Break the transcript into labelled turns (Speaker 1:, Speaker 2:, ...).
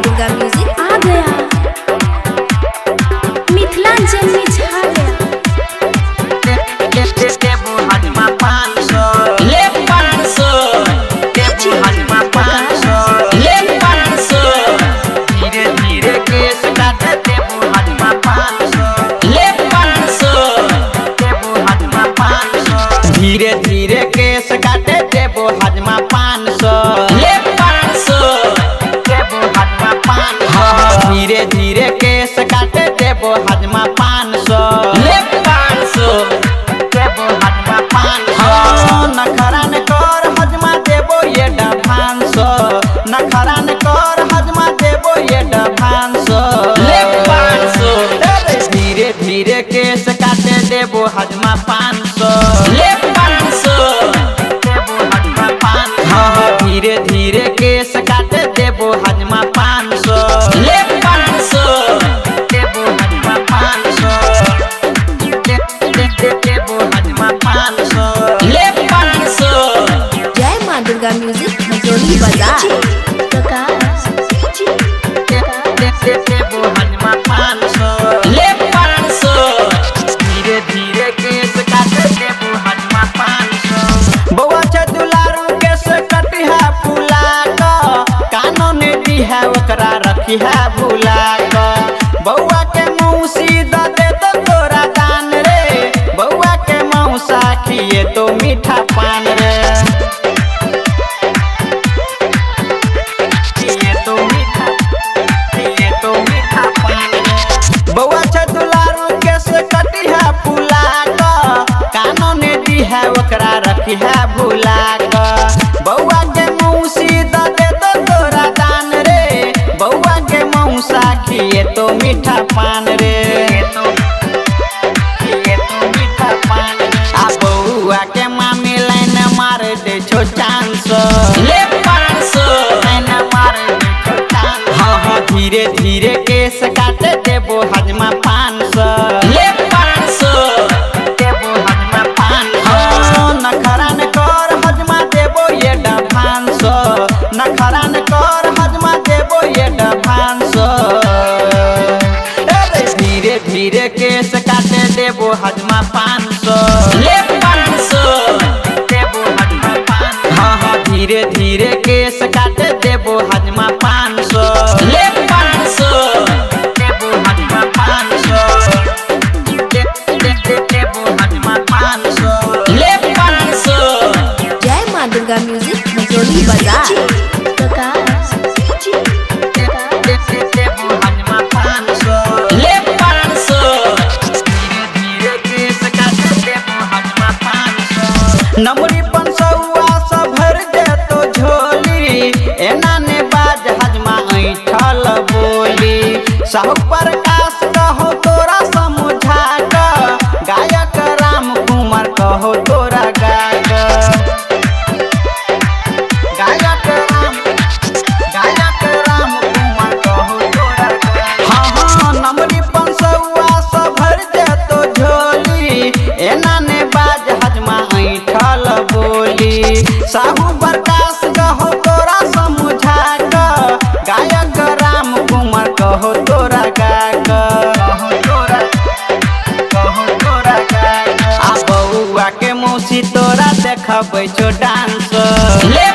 Speaker 1: माँ दुर्गा म्यूजिक आ गया, मिथिलांचल में छा गया।
Speaker 2: हजमा 500 ले 500 टेबू हजमा 500 ले 500 धीरे धीरे केस काट टेबू हजमा 500 ले 500 टेबू हजमा 500 धीरे धीरे केस काटे टेबू हजमा 500 ले 500 टेबू हजमा 500 धीरे धीरे केस काटे टेबू हजमा 500 ले 500 टेबू हजमा 500 नखरा न कर हजमा देबो ये डभांस नखरा न कर हजमा देबो ये डभांस ले 500 धीरे धीरे केस काटे देबो हजमा 500 ले 500 देबो हजमा 500 धीरे धीरे केस काटे देबो हजमा 500 ले 500 देबो हजमा 500 देबो हजमा 500 ले 500।
Speaker 1: जय माँ दुर्गा म्यूजिक मजोली बाजार।
Speaker 2: देबो हजमा 500 ले 500 धीरे धीरे केस काटे देबो हजमा 500 बउआ छ दुलारू केस कटिहा फुला क कानो ने दिहा ओकरा रखिहा भुला क बउआ के मौसी द दे तो तोरा दान रे बउआ के मौसा खिए तो मीठा पान रे खिए तो मीठा पान रे बउआ छ दुलारू केस कटिहा फुला क कानो ने दिहा ओकरा रखिहा भुला क बउआ के मौसी द दे तो तोरा दान रे बउआ के मौसा खिए तो मीठा पान रे मीठा पान आ बउआ के मामी लाइन मार दे छो चांस ले 500 लाइन मार दे छो चांस हाँ धीरे धीरे केस काटे देबो हजमा 500 ले 500 देबो हजमा 500 नखरा न कर हजमा देबो ये डभांस नखरा न कर हजमा देबो ये डभांस धीरे धीरे केस काटे देबो हजमा 500 ले 500 देबो हजमा 500 हाँ धीरे धीरे केस काटे देबो हजमा 500 ले 500 देबो हजमा 500 देबो हजमा 500 ले 500।
Speaker 1: जय माँ दुर्गा म्यूजिक मजोली बाजार।
Speaker 2: देबो हजमा 500 ले 500 धीरे धीरे केस काटे देबो हजमा 500 नमरी 500 से भर जेतो झोली एना ने बाज हजमा ऐठल बोली साहु प्रकाश कहो तोरा समझा क गायक राम कुमार कहो तोरा गायक राम कुमार कहो तोरा हाँ नमरी 500 से भर जेतो झोली एना ने बाज हजमा ऐठल बोली साहू प्रकाश कहो तोरा समझा क गायक राम कुमार कहो तोरा गायक आ बउआ के मौसी तोरा देखबै छो डांस ले